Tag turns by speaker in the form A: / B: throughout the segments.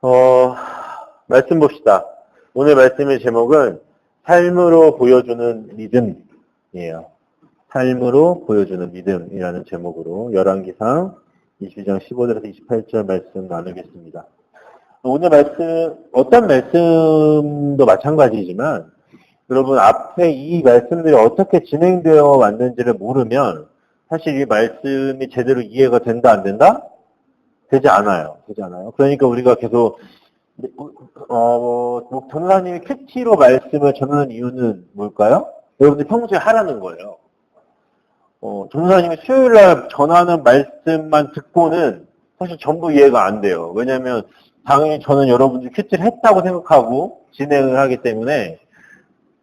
A: 어, 말씀 봅시다. 오늘 말씀의 제목은 삶으로 보여주는 믿음이에요. 삶으로 보여주는 믿음이라는 제목으로 열왕기상 22장 15절에서 28절 말씀 나누겠습니다. 오늘 말씀, 어떤 말씀도 마찬가지지만 여러분 앞에 이 말씀들이 어떻게 진행되어 왔는지를 모르면 사실 이 말씀이 제대로 이해가 된다 안 된다? 되지 않아요. 그러니까 우리가 계속 전도사님이 큐티로 말씀을 전하는 이유는 뭘까요? 여러분들 평소에 하라는 거예요. 전도사님이 수요일날 전하는 말씀만 듣고는 사실 전부 이해가 안 돼요. 왜냐하면 당연히 저는 여러분들이 큐티를 했다고 생각하고 진행을 하기 때문에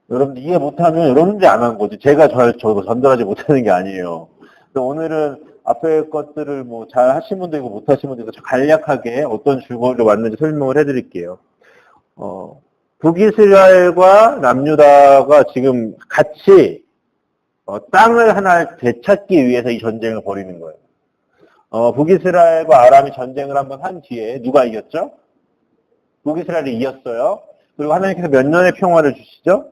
A: 여러분들 이해 못하면 여러분들이 안 한 거지. 제가 저거 전달하지 못하는 게 아니에요. 오늘은 앞에 것들을 뭐 잘 하신 분도 있고 못 하신 분도 있고 간략하게 어떤 줄거리로 왔는지 설명을 해드릴게요. 북이스라엘과 남유다가 지금 같이 땅을 하나 되찾기 위해서 이 전쟁을 벌이는 거예요. 북이스라엘과 아람이 전쟁을 한번 한 뒤에 누가 이겼죠? 북이스라엘이 이겼어요. 그리고 하나님께서 몇 년의 평화를 주시죠?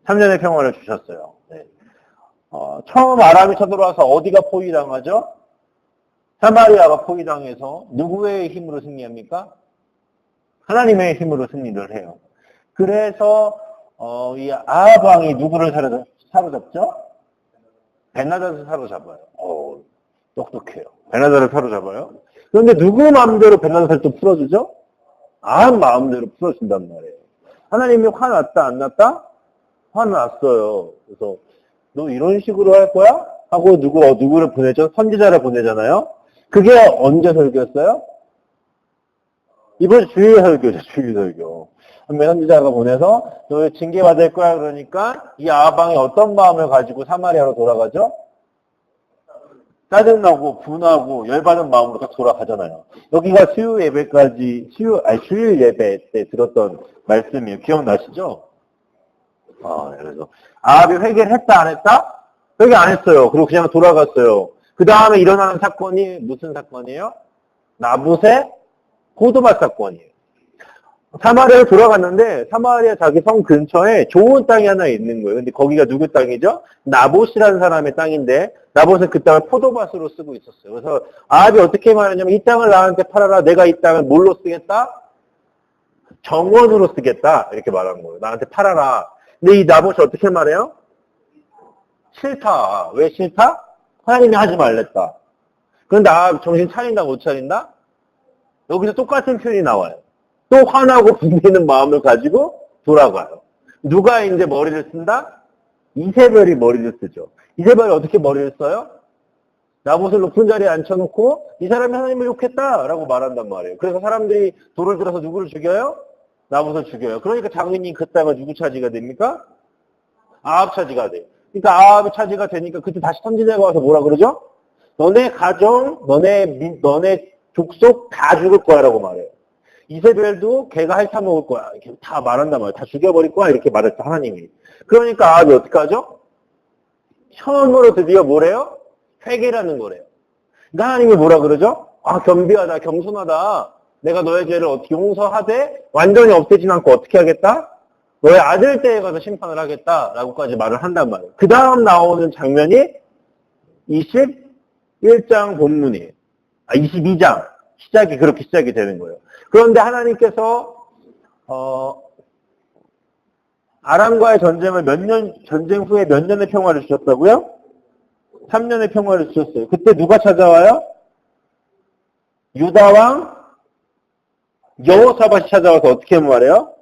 A: 3년의 평화를 주셨어요. 네. 처음 아람이 쳐들어와서 어디가 포위당하죠? 사마리아가 포위당해서 누구의 힘으로 승리합니까? 하나님의 힘으로 승리를 해요. 그래서 이 아합 왕이 누구를 사로잡죠? 벤하닷을 사로잡아요. 똑똑해요. 벤하닷을 사로잡아요. 그런데 누구 마음대로 벤하닷을 또 풀어주죠? 아합 마음대로 풀어준단 말이에요. 하나님이 화났다 안 났다? 화났어요. 그래서 너 이런 식으로 할 거야? 하고 누구를 보내죠? 선지자를 보내잖아요. 그게 언제 설교였어요? 이번 주일 설교죠. 주일 설교. 한번 선지자가 보내서 너 징계받을 거야. 그러니까 이 아방이 어떤 마음을 가지고 사마리아로 돌아가죠? 짜증나고 분하고 열받은 마음으로 딱 돌아가잖아요. 여기가 주일 예배 때 들었던 말씀이에요. 기억나시죠? 그래서 아합이 회개를 했다 안 했다? 회개 안 했어요. 그리고 그냥 돌아갔어요. 그 다음에 일어나는 사건이 무슨 사건이에요? 나봇의 포도밭 사건이에요. 사마리아에 돌아갔는데 사마리아 자기 성 근처에 좋은 땅이 하나 있는 거예요. 근데 거기가 누구 땅이죠? 나봇이라는 사람의 땅인데 나봇은 그 땅을 포도밭으로 쓰고 있었어요. 그래서 아합이 어떻게 말했냐면 이 땅을 나한테 팔아라. 내가 이 땅을 뭘로 쓰겠다? 정원으로 쓰겠다. 이렇게 말한 거예요. 나한테 팔아라. 근데 이 나봇이 어떻게 말해요? 싫다. 왜 싫다? 하나님이 하지 말랬다. 그런데 정신 차린다 못 차린다? 여기서 똑같은 표현이 나와요. 또 화나고 분노하는 마음을 가지고 돌아가요. 누가 이제 머리를 쓴다? 이세벨이 머리를 쓰죠. 이세벨이 어떻게 머리를 써요? 나봇을 높은 자리에 앉혀놓고 이 사람이 하나님을 욕했다라고 말한단 말이에요. 그래서 사람들이 돌을 들어서 누구를 죽여요? 나봇을 죽여요. 그러니까 당연히 그 땅은 누구 차지가 됩니까? 아합 차지가 돼요. 그러니까 아합이 차지가 되니까 그때 다시 선지자가 와서 뭐라 그러죠? 너네 가정, 너네 족속 다 죽을 거야라고 말해요. 이세벨도 걔가 핥아먹을 거야. 이렇게 다 말한단 말이에요. 다 죽여버릴 거야. 이렇게 말했죠, 하나님이. 그러니까 아합이 어떻게 하죠? 처음으로 드디어 뭐래요? 회개라는 거래요. 그러니까 하나님이 뭐라 그러죠? 겸비하다, 겸손하다. 내가 너의 죄를 어떻게 용서하되 완전히 없애진 않고 어떻게 하겠다? 너의 아들 때에 가서 심판을 하겠다라고까지 말을 한단 말이에요. 그 다음 나오는 장면이 21장 본문이에요. 22장. 그렇게 시작이 되는 거예요. 그런데 하나님께서, 아람과의 전쟁 후에 몇 년의 평화를 주셨다고요? 3년의 평화를 주셨어요. 그때 누가 찾아와요? 유다왕 여호사밧이 찾아와서 어떻게 말해요?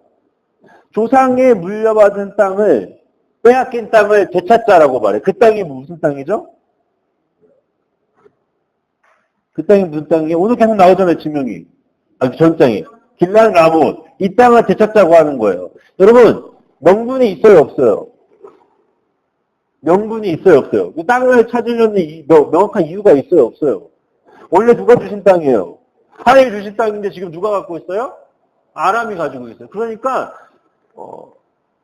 A: 조상의 물려받은 땅을, 빼앗긴 땅을 되찾자라고 말해요. 그 땅이 무슨 땅이죠? 그 땅이 무슨 땅이에요? 오늘 계속 나오잖아요, 지명이. 전 땅이. 길란 라못. 이 땅을 되찾자고 하는 거예요. 여러분, 명분이 있어요, 없어요? 명분이 있어요, 없어요? 그 땅을 찾으려는 명확한 이유가 있어요, 없어요? 원래 누가 주신 땅이에요? 하나님이 주신 땅인데 지금 누가 갖고 있어요? 아람이 가지고 있어요. 그러니까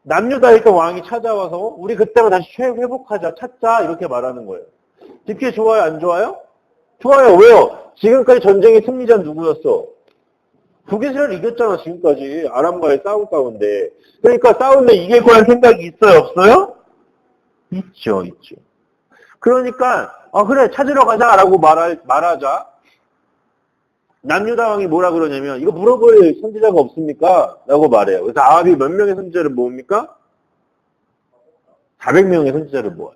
A: 남유다에 있던 왕이 찾아와서 우리 그 땅을 다시 회복하자, 찾자 이렇게 말하는 거예요. 듣기 좋아요, 안 좋아요? 좋아요. 왜요? 지금까지 전쟁의 승리자는 누구였어? 북이스라엘 이겼잖아, 지금까지. 아람과의 싸움 가운데. 그러니까 싸우면 이길 거란 생각이 있어요, 없어요? 있죠, 있죠. 그러니까, 그래, 찾으러 가자라고 말하자. 남유다 왕이 뭐라 그러냐면, 이거 물어볼 선지자가 없습니까? 라고 말해요. 그래서 아합이 몇 명의 선지자를 모읍니까? 400명의 선지자를 모아요.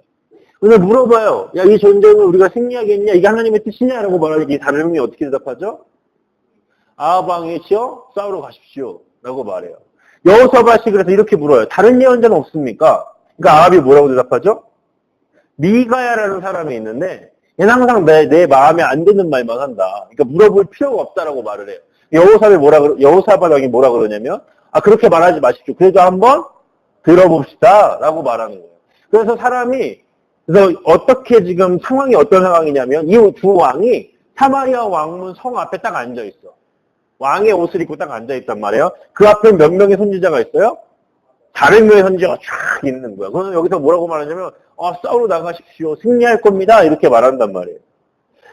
A: 그래서 물어봐요. 야, 이 전쟁을 우리가 승리하겠냐? 이게 하나님의 뜻이냐? 라고 말하니까 이 400명이 어떻게 대답하죠? 아합 왕이시여, 싸우러 가십시오. 라고 말해요. 여호사밧이 그래서 이렇게 물어요. 다른 예언자는 없습니까? 그러니까 아합이 뭐라고 대답하죠? 미가야라는 사람이 있는데 얘는 항상 내 마음에 안 드는 말만 한다. 그러니까 물어볼 필요가 없다라고 말을 해요. 여호사밧 왕이 뭐라 그러냐면 그렇게 말하지 마십시오. 그래도 한번 들어봅시다. 라고 말하는 거예요. 그래서 그래서 어떻게 지금 상황이 어떤 상황이냐면 이 두 왕이 사마리아 왕문 성 앞에 딱 앉아 있어. 왕의 옷을 입고 딱 앉아 있단 말이에요. 그 앞에 몇 명의 선지자가 있어요? 400명의 선지자가 쫙 있는 거야. 그래서 여기서 뭐라고 말하냐면 싸우러 나가십시오. 승리할 겁니다. 이렇게 말한단 말이에요.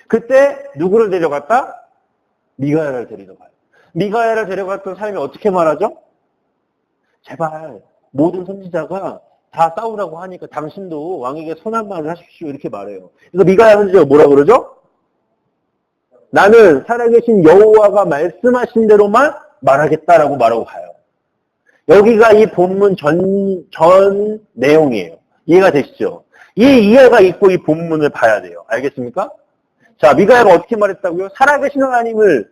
A: 그때 누구를 데려갔다? 미가야를 데리러 가요. 미가야를 데려갔던 사람이 어떻게 말하죠? 제발 모든 선지자가 다 싸우라고 하니까 당신도 왕에게 선한 말을 하십시오. 이렇게 말해요. 그래서 미가야 선지자가 뭐라 그러죠? 나는 살아계신 여호와가 말씀하신 대로만 말하겠다라고 말하고 가요. 여기가 이 본문 전 내용이에요. 이해가 되시죠? 이 이해가 있고 이 본문을 봐야 돼요. 알겠습니까? 자, 미가야가 어떻게 말했다고요? 살아계신 하나님을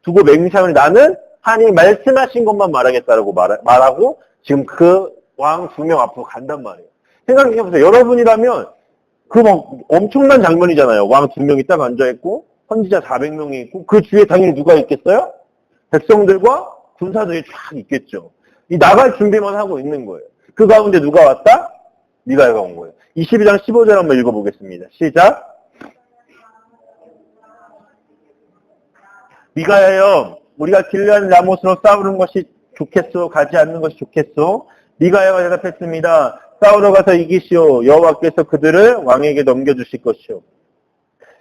A: 두고 맹세하니 나는 하나님이 말씀하신 것만 말하겠다라고 말하고 지금 그 왕 2명 앞으로 간단 말이에요. 생각해보세요. 여러분이라면 그 엄청난 장면이잖아요. 왕 2명이 딱 앉아있고 선지자 400명이 있고 그 주위에 당연히 누가 있겠어요? 백성들과 군사들이 쫙 있겠죠. 이 나갈 준비만 하고 있는 거예요. 그 가운데 누가 왔다? 미가야가 온 거예요. 22장 15절 한번 읽어보겠습니다. 시작. 미가야여, 우리가 길르앗 라못으로 싸우는 것이 좋겠소? 가지 않는 것이 좋겠소? 미가야가 대답했습니다. 싸우러 가서 이기시오. 여호와께서 그들을 왕에게 넘겨주실 것이오.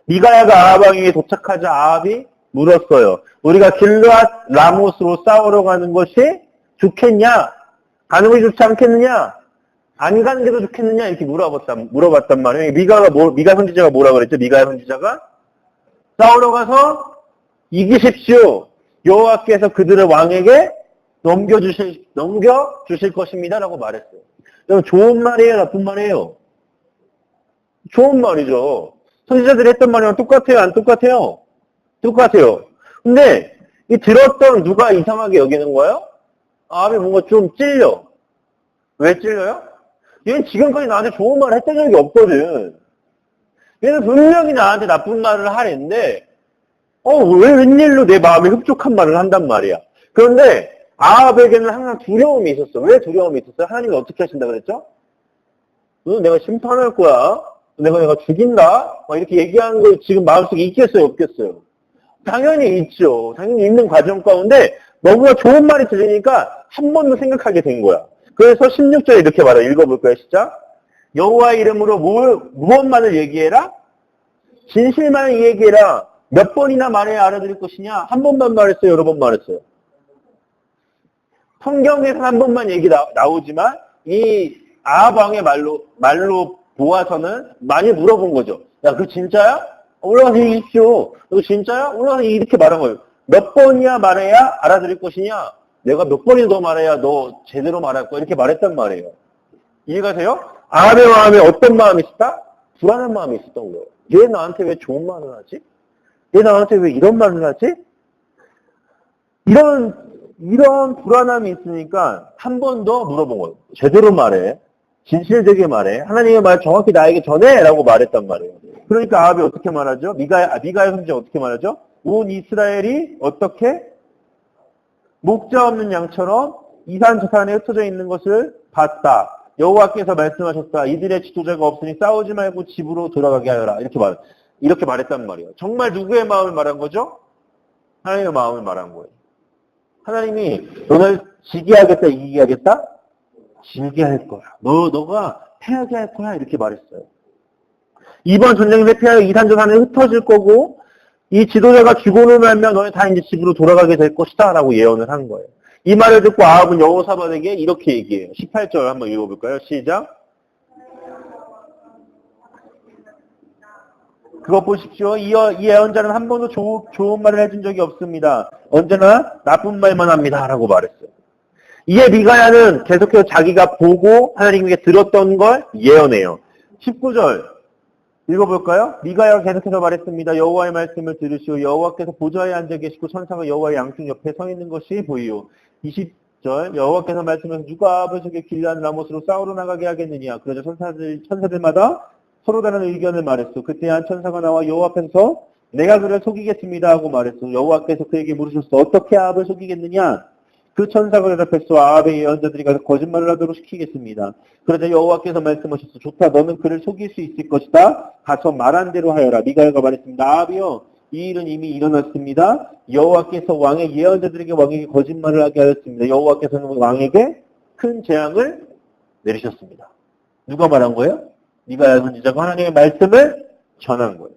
A: 미가야가 아합 왕에게 도착하자 아합이 물었어요. 우리가 길르앗 라못으로 싸우러 가는 것이 좋겠냐? 가는 것이 좋지 않겠느냐? 안 가는 게 더 좋겠느냐? 이렇게 물어봤단 말이에요. 미가 선지자가 뭐라 그랬죠? 미가야 선지자가 싸우러 가서 이기십시오. 여호와께서 그들을 왕에게 넘겨주실 것입니다. 라고 말했어요. 좋은 말이에요? 나쁜 말이에요? 좋은 말이죠. 선지자들이 했던 말이랑 똑같아요? 안 똑같아요? 똑같아요. 근데 이 들었던 누가 이상하게 여기는 거예요? 아합이 뭔가 좀 찔려. 왜 찔려요? 얘는 지금까지 나한테 좋은 말을 했던 적이 없거든. 얘는 분명히 나한테 나쁜 말을 하랬는데 왜 웬일로 내 마음에 흡족한 말을 한단 말이야. 그런데 아합에게는 항상 두려움이 있었어. 왜 두려움이 있었어요? 하나님이 어떻게 하신다 그랬죠? 내가 심판할 거야. 내가 죽인다. 막 이렇게 얘기하는 거 지금 마음속에 있겠어요? 없겠어요? 당연히 있죠. 당연히 있는 과정 가운데 너무나 좋은 말이 들리니까 한 번 더 생각하게 된 거야. 그래서 16절에 이렇게 말해요. 읽어볼까요? 시작. 여호와의 이름으로 무엇만을 얘기해라? 진실만을 얘기해라. 몇 번이나 말해야 알아들을 것이냐? 한 번만 말했어요? 여러 번 말했어요? 성경에서 한 번만 얘기 나오지만 이 아합 왕의 말로 보아서는 많이 물어본 거죠. 야, 그거 진짜야? 올라가서 얘기하십시오. 그거 진짜야? 올라가서 이렇게 말한 거예요. 몇 번이야 말해야 알아들을 것이냐? 내가 몇 번이나 더 말해야 너 제대로 말할 거야. 이렇게 말했단 말이에요. 이해가 돼요? 아합의 마음에 어떤 마음이 있었다? 불안한 마음이 있었던 거예요. 얘 나한테 왜 좋은 말을 하지? 얘 나한테 왜 이런 말을 하지? 이런 불안함이 있으니까 한 번 더 물어본 거예요. 제대로 말해. 진실되게 말해. 하나님의 말 정확히 나에게 전해! 라고 말했단 말이에요. 그러니까 아합이 어떻게 말하죠? 미가야 선지자 어떻게 말하죠? 온 이스라엘이 어떻게? 목자 없는 양처럼 이산 저산에 흩어져 있는 것을 봤다. 여호와께서 말씀하셨다. 이들의 지도자가 없으니 싸우지 말고 집으로 돌아가게 하여라. 이렇게 말했단 말이에요. 정말 누구의 마음을 말한 거죠? 하나님의 마음을 말한 거예요. 하나님이 너를 지게 하겠다, 이기게 하겠다? 지게 할 거야. 너가 패하게 할 거야. 이렇게 말했어요. 이번 전쟁에서 패하여 이산 저산에 흩어질 거고 이 지도자가 죽어놓으면 너네 다 이제 집으로 돌아가게 될 것이다 라고 예언을 한 거예요. 이 말을 듣고 아합은 여호사밧에게 이렇게 얘기해요. 18절 한번 읽어볼까요? 시작. 그거 보십시오. 이 예언자는 한 번도 좋은 말을 해준 적이 없습니다. 언제나 나쁜 말만 합니다. 라고 말했어요. 이에 미가야는 계속해서 자기가 보고 하나님에게 들었던 걸 예언해요. 19절 읽어볼까요? 미가야가 계속해서 말했습니다. 여호와의 말씀을 들으시오. 여호와께서 보좌에 앉아 계시고 천사가 여호와의 양쪽 옆에 서 있는 것이 보이오. 20절 여호와께서 말씀하셔서 누가 아합을 속여 길르한 라못으로 싸우러 나가게 하겠느냐. 그러자 천사들마다 서로 다른 의견을 말했어. 그때 한 천사가 나와 여호와 앞에서 내가 그를 속이겠습니다 하고 말했어. 여호와께서 그에게 물으셨어. 어떻게 아합을 속이겠느냐? 그 천사가 대답했어. 아합의 예언자들이 가서 거짓말을 하도록 시키겠습니다. 그러자 여호와께서 말씀하셨어. 좋다. 너는 그를 속일 수 있을 것이다. 가서 말한 대로 하여라. 미가야가 말했습니다. 아합이여, 이 일은 이미 일어났습니다. 여호와께서 왕의 예언자들에게 왕에게 거짓말을 하게 하였습니다. 여호와께서는 왕에게 큰 재앙을 내리셨습니다. 누가 말한 거예요? 미가야 선지자가 하나님의 말씀을 전한 거예요.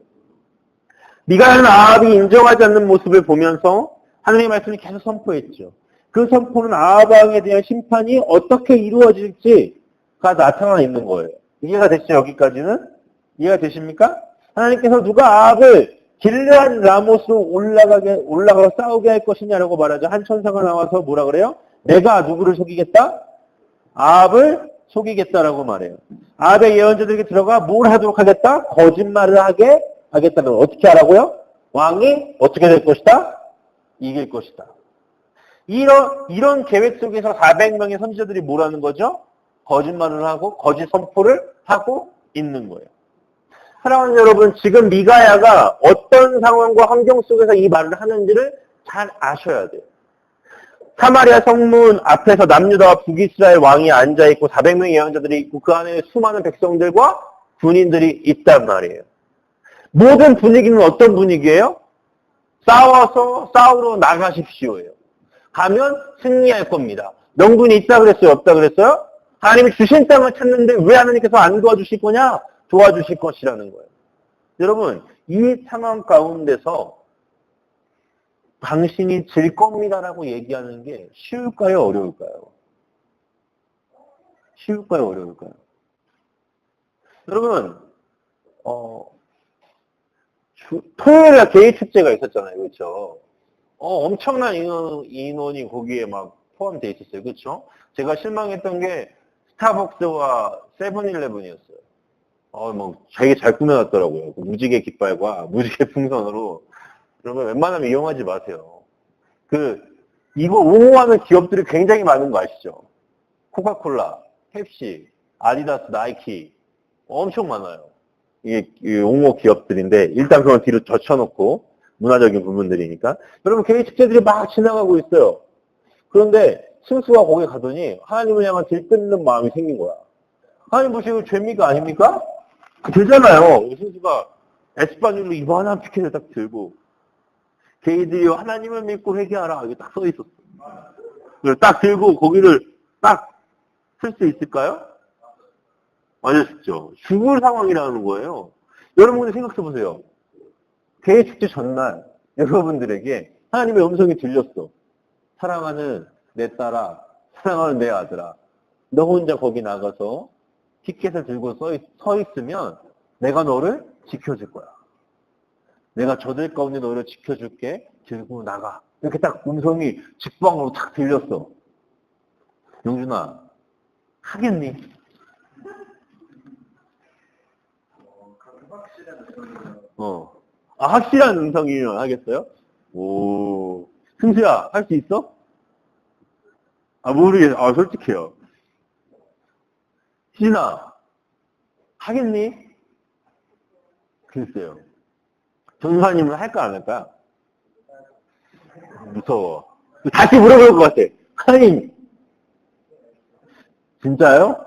A: 미가야는 아합이 인정하지 않는 모습을 보면서 하나님의 말씀을 계속 선포했죠. 그 선포는 아합 왕에 대한 심판이 어떻게 이루어질지가 나타나 있는 거예요. 이해가 되시죠? 여기까지는? 이해가 되십니까? 하나님께서 누가 아합을 길르한 라못으로 올라가서 싸우게 할 것이냐라고 말하죠. 한 천사가 나와서 뭐라 그래요? 내가 누구를 속이겠다? 아합을 속이겠다라고 말해요. 아합의 예언자들에게 들어가 뭘 하도록 하겠다? 거짓말을 하게 하겠다는 걸 어떻게 하라고요? 왕이 어떻게 될 것이다? 이길 것이다. 이런 계획 속에서 400명의 선지자들이 뭐라는 거죠? 거짓말을 하고 거짓 선포를 하고 있는 거예요. 사랑하는 여러분, 지금 미가야가 어떤 상황과 환경 속에서 이 말을 하는지를 잘 아셔야 돼요. 사마리아 성문 앞에서 남유다와 북이스라엘 왕이 앉아있고 400명의 예언자들이 있고 그 안에 수많은 백성들과 군인들이 있단 말이에요. 모든 분위기는 어떤 분위기예요? 싸우러 나가십시오예요. 가면 승리할 겁니다. 명분이 있다 그랬어요? 없다 그랬어요? 하나님이 주신 땅을 찾는데 왜 하나님께서 안 도와주실 거냐? 도와주실 것이라는 거예요. 여러분, 이 상황 가운데서 당신이 질 겁니다라고 얘기하는 게 쉬울까요? 어려울까요? 쉬울까요? 어려울까요? 여러분, 토요일에 게이축제가 있었잖아요. 그렇죠? 엄청난 인원이 거기에 막 포함되어 있었어요. 그렇죠? 제가 실망했던 게 스타벅스와 세븐일레븐이었어요. 되게 잘 꾸며놨더라고요. 그 무지개 깃발과 무지개 풍선으로. 여러분, 웬만하면 이용하지 마세요. 이거 옹호하는 기업들이 굉장히 많은 거 아시죠? 코카콜라, 펩시, 아디다스, 나이키. 엄청 많아요. 이게 옹호 기업들인데, 일단 그건 뒤로 젖혀놓고, 문화적인 부분들이니까. 여러분, 개인 축제들이 막 지나가고 있어요. 그런데, 승수가 거기 가더니, 하나님을 향한 들끓는 마음이 생긴 거야. 하나님 보시고 죄입니까? 아닙니까? 되잖아요. 승수가 에스파뇰로 이만한 피켓을 딱 들고, 개이들이요, 하나님을 믿고 회개하라. 이게 딱 써 있었어. 딱 들고 거기를 딱 쓸 수 있을까요? 아니요, 쉽죠. 죽을 상황이라는 거예요. 여러분, 근데 생각해 보세요. 개의 축제 전날, 여러분들에게 하나님의 음성이 들렸어. 사랑하는 내 딸아, 사랑하는 내 아들아, 너 혼자 거기 나가서 티켓을 들고 서 있으면 내가 너를 지켜줄 거야. 내가 저들 가운데 너를 지켜줄게. 들고 나가. 이렇게 딱 음성이 직방으로 탁 들렸어. 용준아, 하겠니? 확실한 음성이면 하겠어요? 오. 승수야, 할 수 있어? 모르겠어. 솔직해요. 희진아, 하겠니? 글쎄요. 전사님은 할까 안 할까? 무서워. 다시 물어볼 것 같아. 하나님, 진짜요?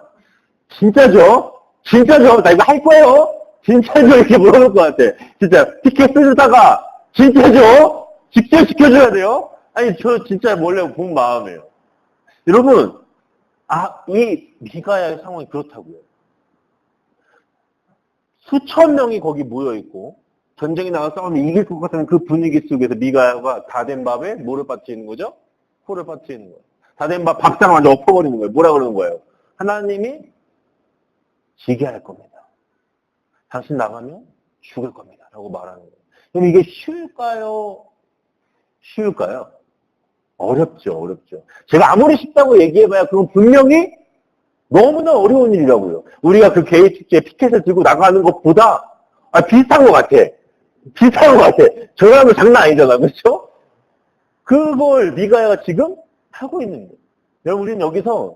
A: 진짜죠? 진짜죠? 나 이거 할 거예요? 진짜죠? 이렇게 물어볼 것 같아. 진짜 티켓 쓰다가 진짜죠? 직접 지켜줘야 돼요? 아니, 저 진짜 원래 본 마음이에요. 여러분, 이 미가야의 상황이 그렇다고요. 수천 명이 거기 모여있고 전쟁에 나가 싸우면 이길 것 같은 그 분위기 속에서 미가야가 다 된 밥에 뭐를 빠뜨리는 거죠? 코를 빠뜨리는 거예요. 다 된 밥 밥상 완전 엎어버리는 거예요. 뭐라 그러는 거예요? 하나님이 지게 할 겁니다. 당신 나가면 죽을 겁니다. 라고 말하는 거예요. 그럼 이게 쉬울까요? 쉬울까요? 어렵죠. 어렵죠. 제가 아무리 쉽다고 얘기해봐야 그건 분명히 너무나 어려운 일이라고요. 우리가 그 개의 축제에 피켓을 들고 나가는 것보다 비슷한 것 같아. 비슷한 것 같아. 저 사람은 장난 아니잖아. 그렇죠? 그걸 미가야가 지금 하고 있는 거예요. 여러분 우리는 여기서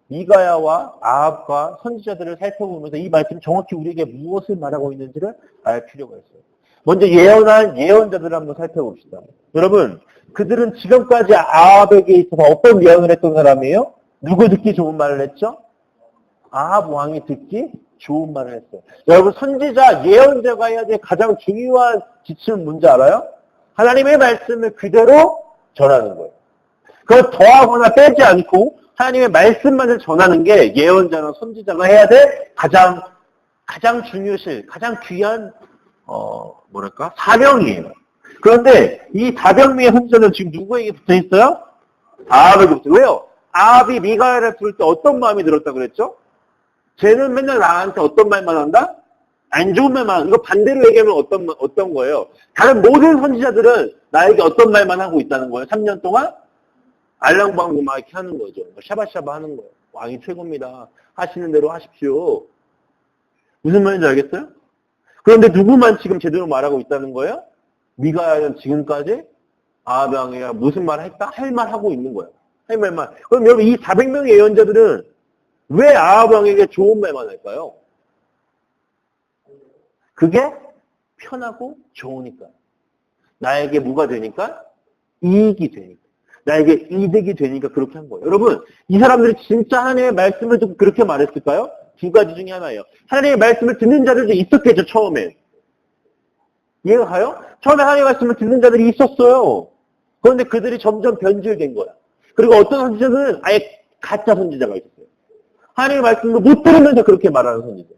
A: 미가야와 아합과 선지자들을 살펴보면서 이 말씀이 정확히 우리에게 무엇을 말하고 있는지를 알 필요가 있어요. 먼저 예언한 예언자들을 한번 살펴봅시다. 여러분 그들은 지금까지 아합에게 있어서 어떤 예언을 했던 사람이에요? 누구 듣기 좋은 말을 했죠? 아합 왕이 듣기 좋은 말을 했어요. 여러분 선지자, 예언자가 해야 될 가장 중요한 지침은 뭔지 알아요? 하나님의 말씀을 그대로 전하는 거예요. 그걸 더하거나 빼지 않고 하나님의 말씀만을 전하는 게 예언자나 선지자가 해야 될 가장 중요실, 가장 귀한 사명이에요. 그런데 이 다병미의 선지자는 지금 누구에게 붙어 있어요? 아합에게 붙어 있어요. 왜요? 아합이 미가야를 부를 때 어떤 마음이 들었다 그랬죠? 쟤는 맨날 나한테 어떤 말만 한다? 안 좋은 말만 한다. 이거 반대로 얘기하면 어떤 거예요? 다른 모든 선지자들은 나에게 어떤 말만 하고 있다는 거예요? 3년 동안? 알랑방구 막 이렇게 하는 거죠. 샤바샤바 하는 거예요. 왕이 최고입니다. 하시는 대로 하십시오. 무슨 말인지 알겠어요? 그런데 누구만 지금 제대로 말하고 있다는 거예요? 미가야는 지금까지 아합 왕이가 무슨 말을 했다? 할 말 하고 있는 거예요. 할 말만. 그럼 여러분 이 400명의 예언자들은 왜 아합 왕에게 좋은 말만 할까요? 그게 편하고 좋으니까. 나에게 뭐가 되니까? 이익이 되니까. 나에게 이득이 되니까 그렇게 한 거예요. 여러분, 이 사람들이 진짜 하나님의 말씀을 듣고 그렇게 말했을까요? 두 가지 중에 하나예요. 하나님의 말씀을 듣는 자들도 있었겠죠, 처음엔. 이해가 가요? 처음에 하나님의 말씀을 듣는 자들이 있었어요. 그런데 그들이 점점 변질된 거야. 그리고 어떤 선지자들은 아예 가짜 선지자가 있었어요. 하나님의 말씀도 못 들으면서 그렇게 말하는 선지자.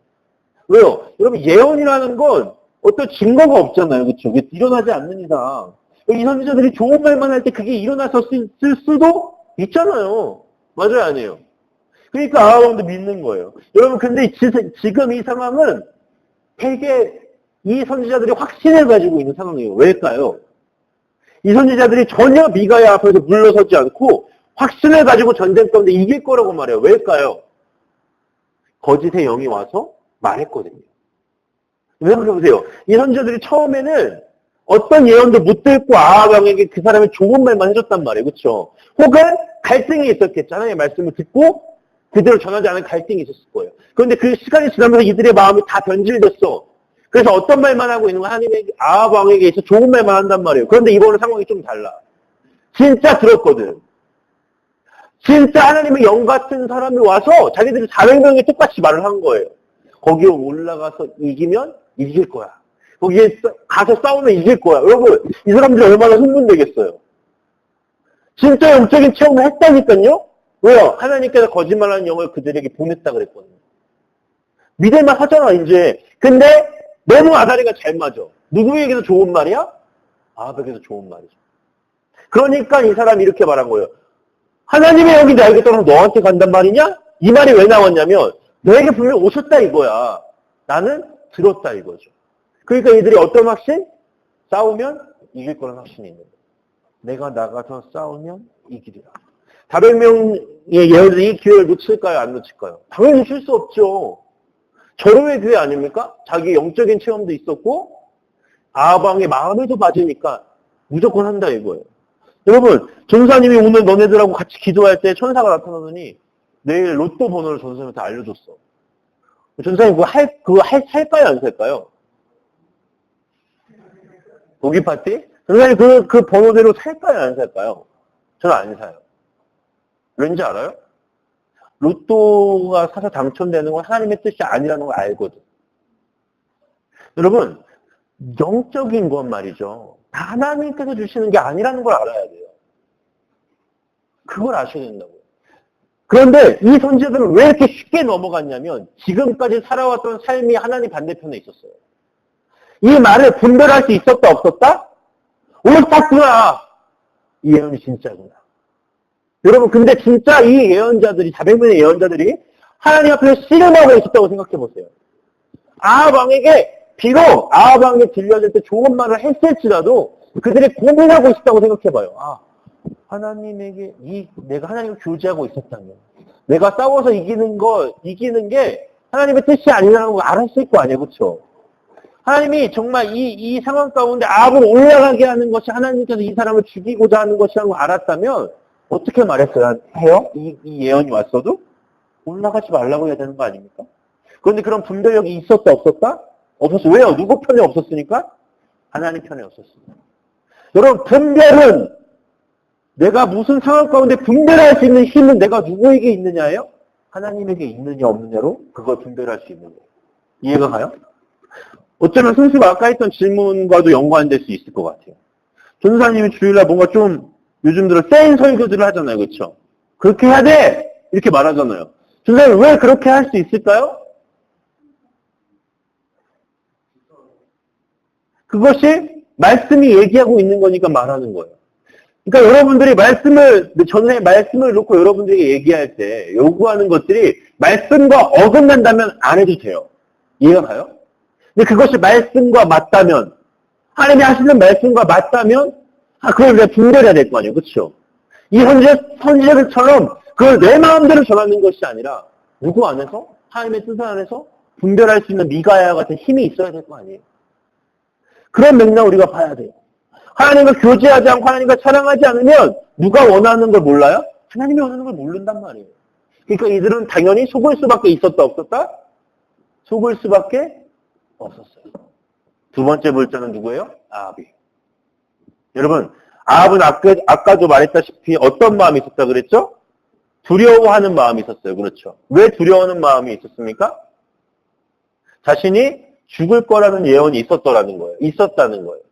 A: 왜요? 여러분, 예언이라는 건 어떤 증거가 없잖아요. 그렇죠? 일어나지 않는 이상. 이 선지자들이 좋은 말만 할 때 그게 일어났었을 수도 있잖아요. 맞아요, 아니에요? 그러니까 아합 왕도 믿는 거예요. 여러분, 근데 지금 이 상황은 되게 이 선지자들이 확신을 가지고 있는 상황이에요. 왜일까요? 이 선지자들이 전혀 미가야 앞에서 물러서지 않고 확신을 가지고 전쟁 가운데 이길 거라고 말해요. 왜일까요? 거짓의 영이 와서 말했거든요. 생각해보세요. 이 선지자들이 처음에는 어떤 예언도 못 듣고 아합 왕에게 그 사람이 좋은 말만 해줬단 말이에요. 그렇죠? 혹은 갈등이 있었겠죠. 하나님의 말씀을 듣고 그대로 전하지 않은 갈등이 있었을 거예요. 그런데 그 시간이 지나면서 이들의 마음이 다 변질됐어. 그래서 어떤 말만 하고 있는 거 하나님의 아합 왕에게 있어 좋은 말만 한단 말이에요. 그런데 이번은 상황이 좀 달라. 진짜 들었거든. 진짜 하나님의 영 같은 사람이 와서 자기들이 400명이 똑같이 말을 한 거예요. 거기에 올라가서 이기면 이길 거야. 거기에 가서 싸우면 이길 거야. 여러분, 이 사람들이 얼마나 흥분되겠어요. 진짜 영적인 체험을 했다니까요? 왜요? 하나님께서 거짓말하는 영을 그들에게 보냈다 그랬거든요. 믿을만 하잖아, 이제. 근데 너무 아다리가 잘 맞아. 누구에게도 좋은 말이야? 아합에게도 좋은 말이죠. 그러니까 이 사람이 이렇게 말한 거예요. 하나님의 영이 나에게 떠나서 너한테 간단 말이냐? 이 말이 왜 나왔냐면 너에게 분명히 오셨다 이거야. 나는 들었다 이거죠. 그러니까 이들이 어떤 확신? 싸우면 이길 거라는 확신이 있는 거예요. 내가 나가서 싸우면 이기리라. 400명의 예언자들이 이 기회를 놓칠까요? 안 놓칠까요? 당연히 놓칠 수 없죠. 절호의 기회 아닙니까? 자기 영적인 체험도 있었고 아합 왕의 마음에도 맞으니까 무조건 한다 이거예요. 여러분, 전사님이 오늘 너네들하고 같이 기도할 때 천사가 나타나더니 내일 로또 번호를 전사님한테 알려줬어. 전사님 그거 살까요? 안 살까요? 고기 파티? 전사님 그 번호대로 살까요? 안 살까요? 저는 안 사요. 왠지 알아요? 로또가 사서 당첨되는 건 하나님의 뜻이 아니라는 걸 알거든. 여러분, 영적인 건 말이죠. 하나님께서 주시는 게 아니라는 걸 알아야 돼요. 그걸 아셔야 된다고요. 그런데 이 선지자들은 왜 이렇게 쉽게 넘어갔냐면 지금까지 살아왔던 삶이 하나님 반대편에 있었어요. 이 말을 분별할 수 있었다 없었다? 옳았구나. 이 예언이 진짜구나. 여러분 근데 진짜 이 예언자들이 400명의 예언자들이 하나님 앞에서 씨름하고 있었다고 생각해 보세요. 아합 왕에게 비록 아합 왕에 들려질 때 좋은 말을 했을지라도 그들이 고민하고 있었다고 생각해 봐요. 아, 하나님에게 내가 하나님과 교제하고 있었다면 내가 싸워서 이기는 게 하나님의 뜻이 아니라는 걸 알았을 거 아니에요. 그렇죠? 하나님이 정말 이 상황 가운데 아합을 올라가게 하는 것이 하나님께서 이 사람을 죽이고자 하는 것이라는 걸 알았다면 어떻게 말했어요? 해요? 이 예언이 왔어도? 올라가지 말라고 해야 되는 거 아닙니까? 그런데 그런 분별력이 있었다 없었다? 없었어. 왜요? 누구 편에 없었으니까? 하나님 편에 없었습니다. 여러분 분별은 내가 무슨 상황 가운데 분별할 수 있는 힘은 내가 누구에게 있느냐예요? 하나님에게 있느냐 없느냐로 그걸 분별할 수 있는 거예요. 이해가 가요? 어쩌면 선수가 아까 했던 질문과도 연관될 수 있을 것 같아요. 전사님이 주일날 뭔가 좀 요즘 들어 센 설교들을 하잖아요. 그렇죠? 그렇게 해야 돼! 이렇게 말하잖아요. 전사님 왜 그렇게 할 수 있을까요? 그것이 말씀이 얘기하고 있는 거니까 말하는 거예요. 그러니까 여러분들이 전에 말씀을 놓고 여러분들에게 얘기할 때 요구하는 것들이 말씀과 어긋난다면 안 해도 돼요. 이해가 가요? 근데 그것이 말씀과 맞다면, 하나님이 하시는 말씀과 맞다면, 그걸 우리가 분별해야 될 거 아니에요. 그렇죠? 이 선지자들처럼 그걸 내 마음대로 전하는 것이 아니라 누구 안에서? 하나님의 뜻 안에서 분별할 수 있는 미가야 같은 힘이 있어야 될 거 아니에요. 그런 맥락 우리가 봐야 돼요. 하나님과 교제하지 않고 하나님과 사랑하지 않으면 누가 원하는 걸 몰라요? 하나님이 원하는 걸 모른단 말이에요. 그러니까 이들은 당연히 속을 수밖에 있었다 없었다? 속을 수밖에 없었어요. 두 번째 물자는 누구예요? 아합이. 여러분 아합은 아까도 말했다시피 어떤 마음이 있었다 그랬죠? 두려워하는 마음이 있었어요. 그렇죠? 왜 두려워하는 마음이 있었습니까? 자신이 죽을 거라는 예언이 있었다는 거예요.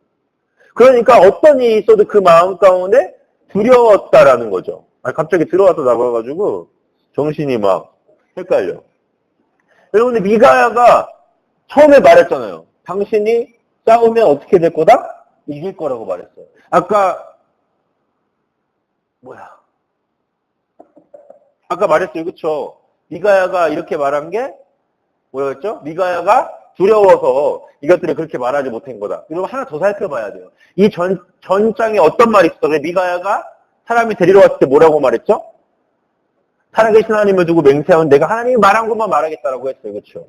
A: 그러니까 어떤 일이 있어도 그 마음 가운데 두려웠다라는 거죠. 갑자기 들어와서 나가가지고 정신이 막 헷갈려. 여러분들 미가야가 처음에 말했잖아요. 당신이 싸우면 어떻게 될 거다? 이길 거라고 말했어요. 아까 말했어요. 그쵸? 미가야가 이렇게 말한 게 뭐였죠? 미가야가 두려워서 이것들이 그렇게 말하지 못한 거다. 그리고 하나 더 살펴봐야 돼요. 이 전장에 어떤 말이 있었어요? 미가야가 사람이 데리러 왔을 때 뭐라고 말했죠? 살아계신 하나님을 두고 맹세하면 내가 하나님이 말한 것만 말하겠다라고 했어요. 그렇죠?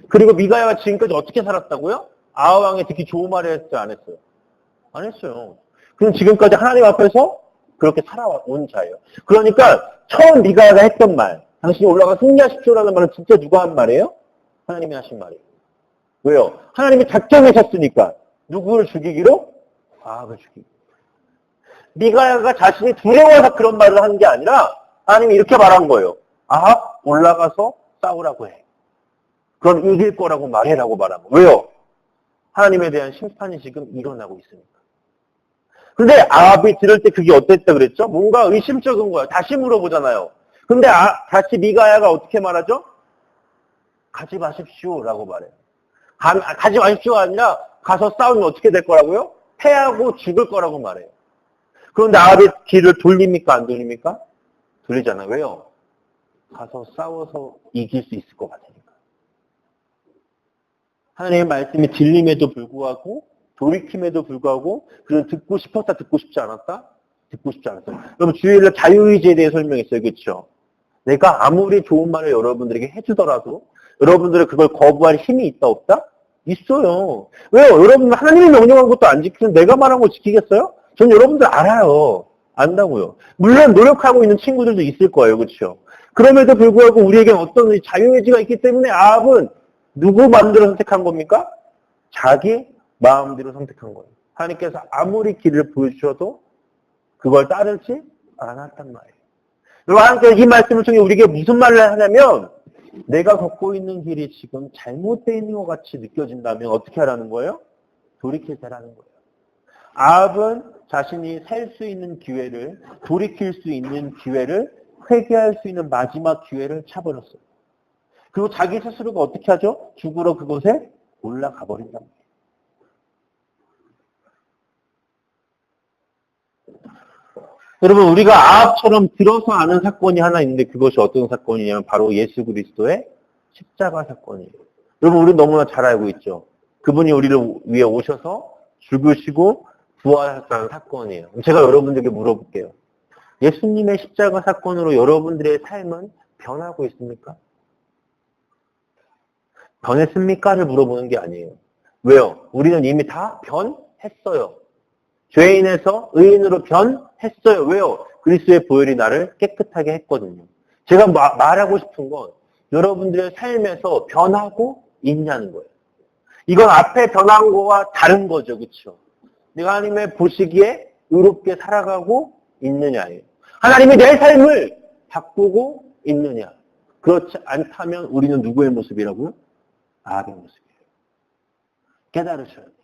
A: 그리고 미가야가 지금까지 어떻게 살았다고요? 아합 왕이 듣기 좋은 말을 했어요? 안 했어요? 안 했어요. 그럼 지금까지 하나님 앞에서 그렇게 살아온 자예요. 그러니까 처음 미가야가 했던 말, 당신이 올라가 승리하십시오라는 말은 진짜 누가 한 말이에요? 하나님이 하신 말이에요. 왜요? 하나님이 작정하셨으니까. 누구를 죽이기로? 아합을 죽이기. 미가야가 자신이 두려워서 그런 말을 한 게 아니라 하나님이 이렇게 말한 거예요. 아합 올라가서 싸우라고 해. 그럼 이길 거라고 말해라고 말한 거예요. 왜요? 하나님에 대한 심판이 지금 일어나고 있으니까. 근데 아합이 들을 때 그게 어땠다 그랬죠? 뭔가 의심쩍은 거예요. 다시 물어보잖아요. 근데 다시 미가야가 어떻게 말하죠? 가지 마십시오라고 말해요. 가지 마십시오가 아니라 가서 싸우면 어떻게 될 거라고요? 패하고 죽을 거라고 말해요. 그런데 아합이 귀를 돌립니까? 안 돌립니까? 돌리잖아요. 왜요? 가서 싸워서 이길 수 있을 것 같으니까. 하나님의 말씀이 들림에도 불구하고 돌이킴에도 불구하고 그런 듣고 싶었다 듣고 싶지 않았다? 듣고 싶지 않았어요. 여러분 주일날 자유의지에 대해 설명했어요. 그렇죠? 내가 아무리 좋은 말을 여러분들에게 해주더라도 여러분들은 그걸 거부할 힘이 있다 없다? 있어요. 왜요? 여러분들 하나님이 명령한 것도 안 지키는 내가 말한 거 지키겠어요? 전 여러분들 알아요. 안다고요. 물론 노력하고 있는 친구들도 있을 거예요. 그렇죠? 그럼에도 불구하고 우리에겐 어떤 자유의지가 있기 때문에 아합은 누구 마음대로 선택한 겁니까? 자기 마음대로 선택한 거예요. 하나님께서 아무리 길을 보여주셔도 그걸 따르지 않았단 말이에요. 여러분 하나님께서 이 말씀을 통해 우리에게 무슨 말을 하냐면 내가 걷고 있는 길이 지금 잘못되어 있는 것 같이 느껴진다면 어떻게 하라는 거예요? 돌이키자라는 거예요. 아합은 자신이 살 수 있는 기회를, 돌이킬 수 있는 기회를, 회개할 수 있는 마지막 기회를 차버렸어요. 그리고 자기 스스로가 어떻게 하죠? 죽으러 그곳에 올라가 버린단 말이에요. 여러분, 우리가 아합처럼 들어서 아는 사건이 하나 있는데 그것이 어떤 사건이냐면 바로 예수 그리스도의 십자가 사건이에요. 여러분, 우리 너무나 잘 알고 있죠. 그분이 우리를 위해 오셔서 죽으시고 부활하셨다는 사건이에요. 제가 여러분들에게 물어볼게요. 예수님의 십자가 사건으로 여러분들의 삶은 변하고 있습니까? 변했습니까?를 물어보는 게 아니에요. 왜요? 우리는 이미 다 변했어요. 죄인에서 의인으로 변했어요. 왜요? 그리스도의 보혈이 나를 깨끗하게 했거든요. 제가 말하고 싶은 건 여러분들의 삶에서 변하고 있냐는 거예요. 이건 앞에 변한 거와 다른 거죠. 그렇죠? 내가 하나님의 보시기에 의롭게 살아가고 있느냐예요. 하나님이 내 삶을 바꾸고 있느냐. 그렇지 않다면 우리는 누구의 모습이라고요? 아합의 모습이에요. 깨달으셔야 돼요.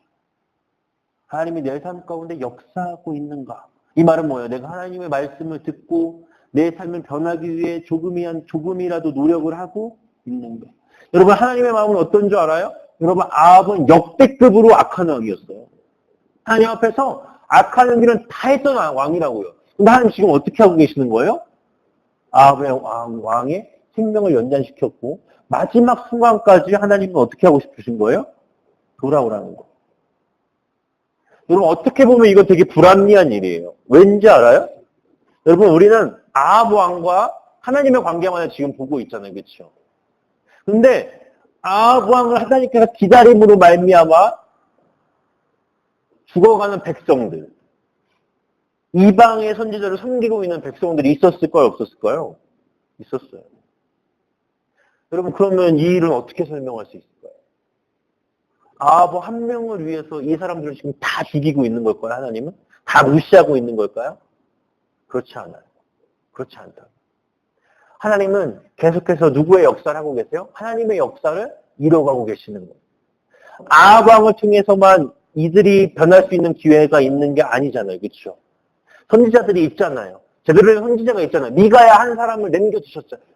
A: 하나님이 내 삶 가운데 역사하고 있는가? 이 말은 뭐예요? 내가 하나님의 말씀을 듣고 내 삶을 변하기 위해 조금이라도 노력을 하고 있는가? 여러분, 하나님의 마음은 어떤 줄 알아요? 여러분, 아합은 역대급으로 악한 왕이었어요. 하나님 앞에서 악한 일은 다 했던 왕이라고요. 근데 하나님 지금 어떻게 하고 계시는 거예요? 아합의 왕의 생명을 연장시켰고 마지막 순간까지 하나님은 어떻게 하고 싶으신 거예요? 돌아오라는 거. 여러분, 어떻게 보면 이거 되게 불합리한 일이에요. 왠지 알아요? 여러분, 우리는 아합 왕과 하나님의 관계만을 지금 보고 있잖아요. 그렇죠? 근데 아합 왕을 하나님께서 기다림으로 말미암아 죽어가는 백성들, 이방의 선지자를 섬기고 있는 백성들이 있었을까요? 없었을까요? 있었어요. 여러분, 그러면 이 일은 어떻게 설명할 수 있을까요? 아합 한 명을 위해서 이 사람들을 지금 다 죽이고 있는 걸까요? 하나님은? 다 무시하고 있는 걸까요? 그렇지 않아요. 그렇지 않다. 하나님은 계속해서 누구의 역사를 하고 계세요? 하나님의 역사를 이뤄가고 계시는 거예요. 아합 왕을 통해서만 이들이 변할 수 있는 기회가 있는 게 아니잖아요. 그렇죠? 선지자들이 있잖아요. 제대로 된 선지자가 있잖아요. 미가야 한 사람을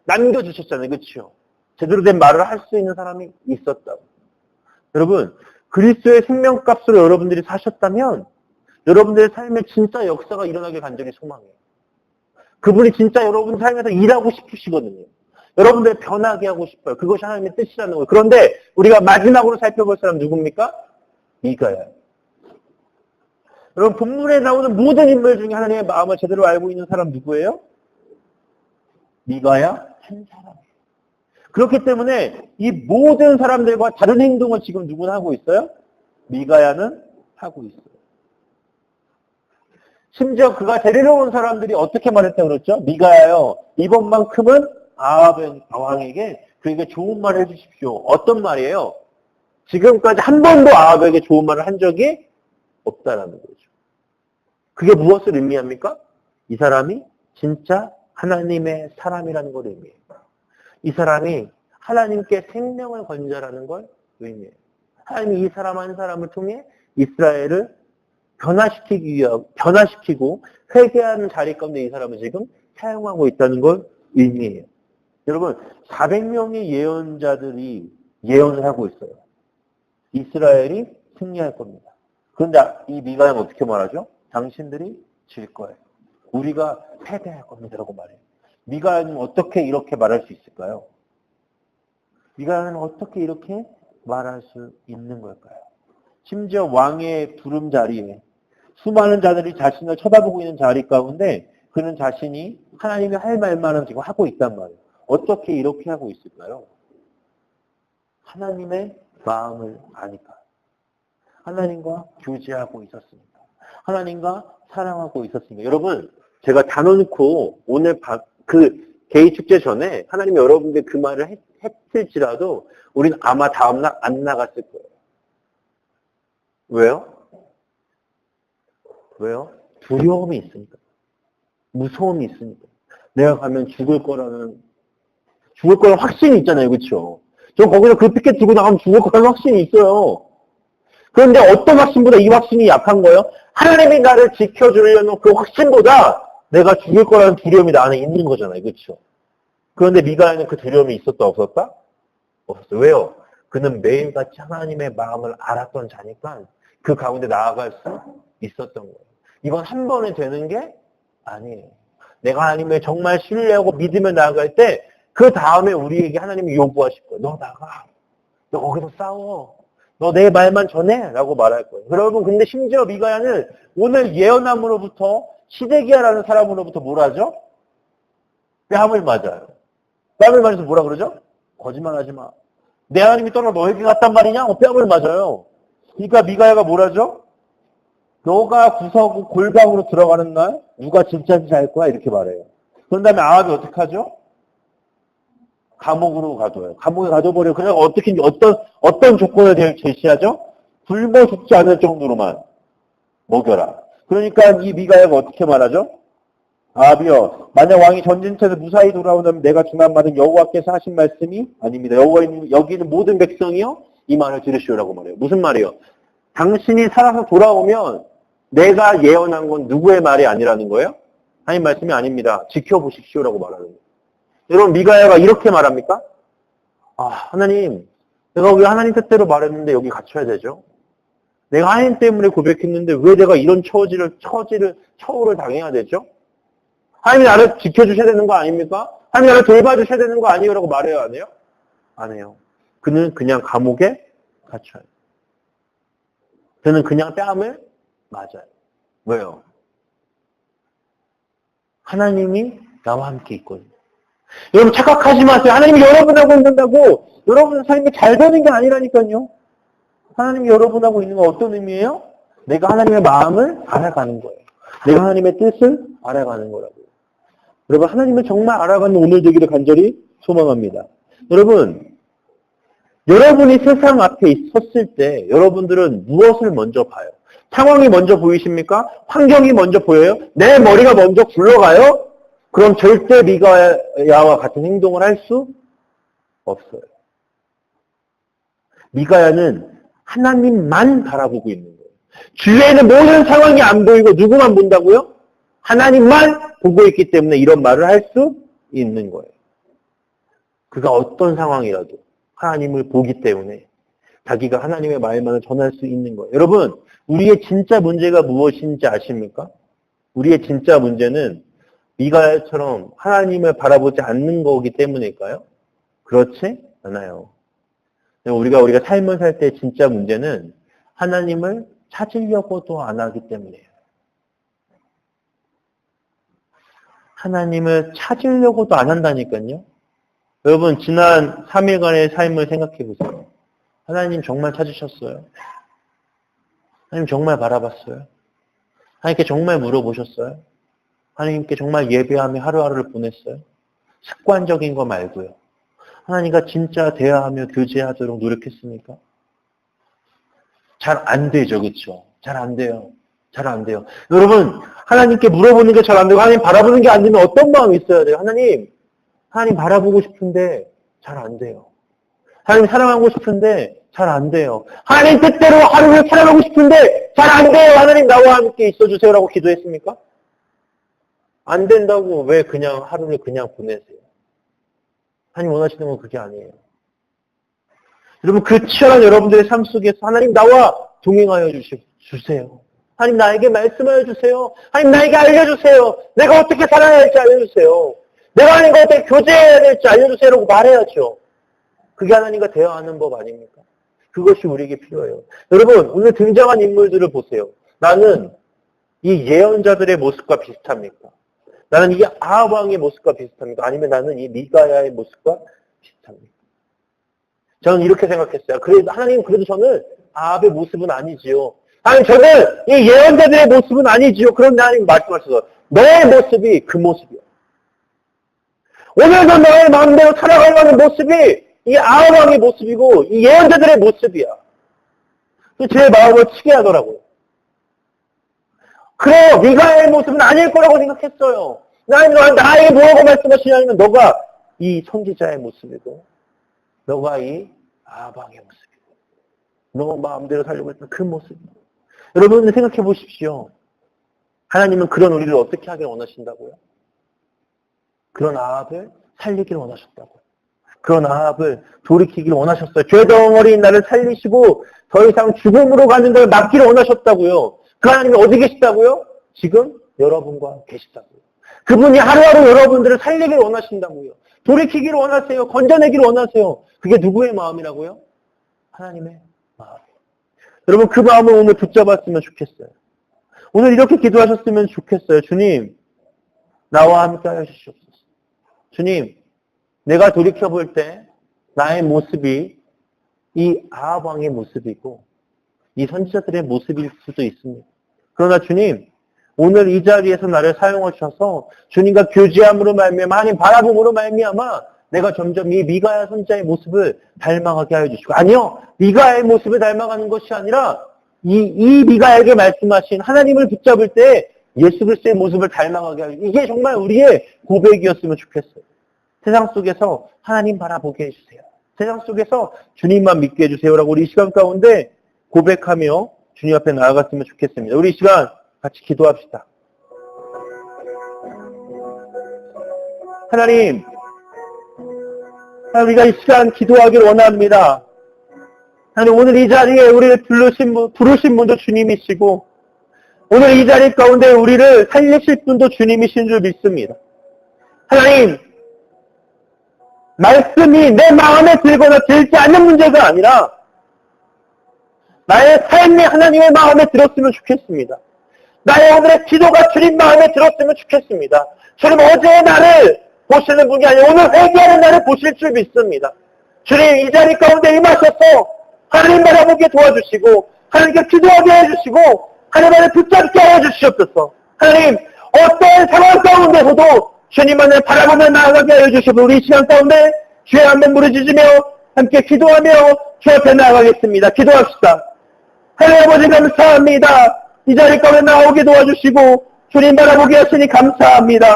A: 남겨주셨잖아요. 그렇죠? 제대로 된 말을 할 수 있는 사람이 있었다고. 여러분, 그리스도의 생명값으로 여러분들이 사셨다면 여러분들의 삶에 진짜 역사가 일어나길 간절히 소망해요. 그분이 진짜 여러분 삶에서 일하고 싶으시거든요. 여러분들 변하게 하고 싶어요. 그것이 하나님의 뜻이라는 거예요. 그런데 우리가 마지막으로 살펴볼 사람 누굽니까? 미가야. 여러분, 본문에 나오는 모든 인물 중에 하나님의 마음을 제대로 알고 있는 사람 누구예요? 미가야 한 사람. 그렇기 때문에 이 모든 사람들과 다른 행동을 지금 누구는 하고 있어요? 미가야는 하고 있어요. 심지어 그가 데리러 온 사람들이 어떻게 말했다고 그랬죠? 미가야요, 이번만큼은 아합 왕에게 그에게 좋은 말을 해주십시오. 어떤 말이에요? 지금까지 한 번도 아합에게 좋은 말을 한 적이 없다라는 거죠. 그게 무엇을 의미합니까? 이 사람이 진짜 하나님의 사람이라는 걸 의미해요. 이 사람이 하나님께 생명을 건져라는 걸 의미해요. 하나님이 이 사람 한 사람을 통해 이스라엘을 변화시키고 회개하는 자리 가운데 이 사람을 지금 사용하고 있다는 걸 의미해요. 여러분, 400명의 예언자들이 예언을 하고 있어요. 이스라엘이 승리할 겁니다. 그런데 이 미가는 어떻게 말하죠? 당신들이 질 거예요. 우리가 패배할 겁니다. 라고 말해요. 미가는 어떻게 이렇게 말할 수 있을까요? 미가는 어떻게 이렇게 말할 수 있는 걸까요? 심지어 왕의 부름 자리에 수많은 자들이 자신을 쳐다보고 있는 자리 가운데 그는 자신이 하나님이 할 말만은 지금 하고 있단 말이에요. 어떻게 이렇게 하고 있을까요? 하나님의 마음을 아니까. 하나님과 교제하고 있었습니다. 하나님과 사랑하고 있었습니다. 여러분, 제가 다 놓고 오늘 그 개의 축제 전에 하나님이 여러분들 그 말을 했을지라도 우리는 아마 다음날 안 나갔을 거예요. 왜요? 왜요? 두려움이 있으니까. 무서움이 있으니까. 내가 가면 죽을 거라는 확신이 있잖아요. 그렇죠? 저 거기서 그 피켓 들고 나가면 죽을 거라는 확신이 있어요. 그런데 어떤 확신보다 이 확신이 약한 거예요? 하나님이 나를 지켜주려는 그 확신보다 내가 죽을 거라는 두려움이 나 안에 있는 거잖아요. 그렇죠? 그런데 미가야는 그 두려움이 있었다 없었다? 없었어요. 왜요? 그는 매일같이 하나님의 마음을 알았던 자니까 그 가운데 나아갈 수 있었던 거예요. 이건 한 번에 되는 게 아니에요. 내가 하나님을 정말 신뢰하고 믿으며 나아갈 때 그 다음에 우리에게 하나님이 요구하실 거예요. 너 나가. 너 거기서 싸워. 너 내 말만 전해. 라고 말할 거예요. 여러분 근데 심지어 미가야는 오늘 예언함으로부터 시데기야라는 사람으로부터 뭘 하죠? 뺨을 맞아요. 뺨을 맞아서 뭐라 그러죠? 거짓말하지 마. 내 하나님이 떠나 너에게 갔단 말이냐? 뺨을 맞아요. 그러니까 미가야가 뭐라죠? 너가 구석 골방으로 들어가는 날 누가 진짜인지 알 거야 이렇게 말해요. 그런 다음에 아합이 어떻게 하죠? 감옥으로 가둬요. 감옥에 가둬버려요. 그냥 어떻게 어떤 조건을 제시하죠? 굶어 죽지 않을 정도로만 먹여라. 그러니까 이 미가야가 어떻게 말하죠? 아합이여, 만약 왕이 전진처에서 무사히 돌아오면 내가 중한 말은 여호와께서 하신 말씀이 아닙니다. 여기 있는 모든 백성이요 이 말을 들으시오라고 말해요. 무슨 말이에요? 당신이 살아서 돌아오면 내가 예언한 건 누구의 말이 아니라는 거예요? 하나님 말씀이 아닙니다. 지켜보십시오라고 말하는 거예요. 여러분 미가야가 이렇게 말합니까? 아 하나님, 내가 왜 하나님 뜻대로 말했는데 여기 갇혀야 되죠? 내가 하나님 때문에 고백했는데 왜 내가 이런 처우를 당해야 되죠? 하나님이 나를 지켜주셔야 되는 거 아닙니까? 하나님이 나를 돌봐주셔야 되는 거 아니에요? 라고 말해요? 안 해요? 안 해요. 그는 그냥 감옥에 갇혀요. 그는 그냥 뺨을 맞아요. 왜요? 하나님이 나와 함께 있거든요. 여러분 착각하지 마세요. 하나님이 여러분하고 있는다고 여러분 삶이 잘 되는 게 아니라니까요. 하나님이 여러분하고 있는 건 어떤 의미예요? 내가 하나님의 마음을 알아가는 거예요. 내가 하나님의 뜻을 알아가는 거라고요. 여러분 하나님을 정말 알아가는 오늘 되기를 간절히 소망합니다. 여러분이 세상 앞에 섰을 때 여러분들은 무엇을 먼저 봐요? 상황이 먼저 보이십니까? 환경이 먼저 보여요? 내 머리가 먼저 굴러가요? 그럼 절대 미가야와 같은 행동을 할 수 없어요. 미가야는 하나님만 바라보고 있는 거예요. 주위에는 모든 상황이 안 보이고 누구만 본다고요? 하나님만 보고 있기 때문에 이런 말을 할 수 있는 거예요. 그가 어떤 상황이라도 하나님을 보기 때문에 자기가 하나님의 말만을 전할 수 있는 거예요. 여러분, 우리의 진짜 문제가 무엇인지 아십니까? 우리의 진짜 문제는 미가야처럼 하나님을 바라보지 않는 거기 때문일까요? 그렇지 않아요. 우리가 삶을 살 때 진짜 문제는 하나님을 찾으려고도 안 하기 때문이에요. 하나님을 찾으려고도 안 한다니까요. 여러분 지난 3일간의 삶을 생각해 보세요. 하나님 정말 찾으셨어요? 하나님 정말 바라봤어요? 하나님께 정말 물어보셨어요? 하나님께 정말 예배하며 하루하루를 보냈어요? 습관적인 거 말고요. 하나님과 진짜 대화하며 교제하도록 노력했습니까? 잘 안 되죠. 그렇죠? 잘 안 돼요. 잘 안 돼요. 여러분 하나님께 물어보는 게 잘 안 되고 하나님 바라보는 게 안 되면 어떤 마음이 있어야 돼요? 하나님 바라보고 싶은데 잘 안 돼요. 하나님 사랑하고 싶은데 잘 안 돼요. 하나님 뜻대로 하루를 살아가고 싶은데 잘 안 돼요. 하나님 나와 함께 있어주세요라고 기도했습니까? 안 된다고 왜 그냥 하루를 그냥 보내세요? 하나님 원하시는 건 그게 아니에요. 여러분 그 치열한 여러분들의 삶 속에서 하나님 나와 동행하여 주세요. 하나님 나에게 말씀하여 주세요. 하나님 나에게 알려주세요. 내가 어떻게 살아야 할지 알려주세요. 내가 하나님과 어떻게 교제해야 될지 알려주세요라고 말해야죠. 그게 하나님과 대화하는 법 아닙니까? 그것이 우리에게 필요해요. 여러분 오늘 등장한 인물들을 보세요. 나는 이 예언자들의 모습과 비슷합니까? 나는 이 아합 왕의 모습과 비슷합니까? 아니면 나는 이 미가야의 모습과 비슷합니까? 저는 이렇게 생각했어요. 하나님 그래도 저는 아합의 모습은 아니지요. 하나님 저는 이 예언자들의 모습은 아니지요. 그런데 하나님 말씀하셔서 너의 모습이 그 모습이야. 오늘도 너의 마음대로 살아가려는 모습이 이 아합 왕의 모습이고 이 예언자들의 모습이야. 제 마음을 치게 하더라고요. 그래요. 미가야의 모습은 아닐 거라고 생각했어요. 나에게 뭐라고 말씀하시냐면 너가 이 선지자의 모습이고 너가 이 아합 왕의 모습이고 너 마음대로 살려고 했던 그 모습이고 여러분 생각해 보십시오. 하나님은 그런 우리를 어떻게 하길 원하신다고요? 그런 아합을 살리길 원하셨다고요. 그런 아합을 돌이키길 원하셨어요. 죄덩어리인 나를 살리시고 더 이상 죽음으로 가는 걸 막기를 원하셨다고요. 그 하나님이 어디 계시다고요? 지금 여러분과 계시다고요. 그분이 하루하루 여러분들을 살리기를 원하신다고요. 돌이키기를 원하세요. 건져내기를 원하세요. 그게 누구의 마음이라고요? 하나님의 마음. 여러분 그 마음을 오늘 붙잡았으면 좋겠어요. 오늘 이렇게 기도하셨으면 좋겠어요. 주님, 나와 함께 하여 주시옵소서. 주님, 내가 돌이켜볼 때 나의 모습이 이 아합 왕의 모습이고 이 선지자들의 모습일 수도 있습니다. 그러나 주님, 오늘 이 자리에서 나를 사용하셔서 주님과 교제함으로 말미암아 하나님 바라봄으로 말미암아 내가 점점 이 미가야 선지자의 모습을 닮아가게 하여 주시고, 아니요, 미가야의 모습을 닮아가는 것이 아니라 이 미가야에게 말씀하신 하나님을 붙잡을 때 예수 그리스도의 모습을 닮아가게 하여 주시고, 이게 정말 우리의 고백이었으면 좋겠어요. 세상 속에서 하나님 바라보게 해주세요. 세상 속에서 주님만 믿게 해주세요라고 우리 이 시간 가운데 고백하며 주님 앞에 나아갔으면 좋겠습니다. 우리 이 시간 같이 기도합시다. 하나님, 우리가 이 시간 기도하기를 원합니다. 하나님, 오늘 이 자리에 우리를 부르신 분도 주님이시고 오늘 이 자리 가운데 우리를 살리실 분도 주님이신 줄 믿습니다. 하나님, 말씀이 내 마음에 들거나 들지 않는 문제가 아니라 나의 삶이 하나님의 마음에 들었으면 좋겠습니다. 나의 오늘의 기도가 주님 마음에 들었으면 좋겠습니다. 주님, 어제의 나를 보시는 분이 아니라 오늘 회개하는 나를 보실 줄 믿습니다. 주님, 이 자리 가운데 임하셔서 하나님 바라보게 도와주시고 하나님께 기도하게 해주시고 하나님 안에 붙잡게 하여 주시옵소서. 하나님, 어떤 상황 가운데서도 주님만을 바라보며 나아가게 하여 주시고 우리 이 시간 가운데 주의 한번 부르짖으며 함께 기도하며 주 앞에 나아가겠습니다. 기도합시다. 하나님 아버지 감사합니다. 이 자리 가운데 나오게 도와주시고 주님 바라보게 하시니 감사합니다.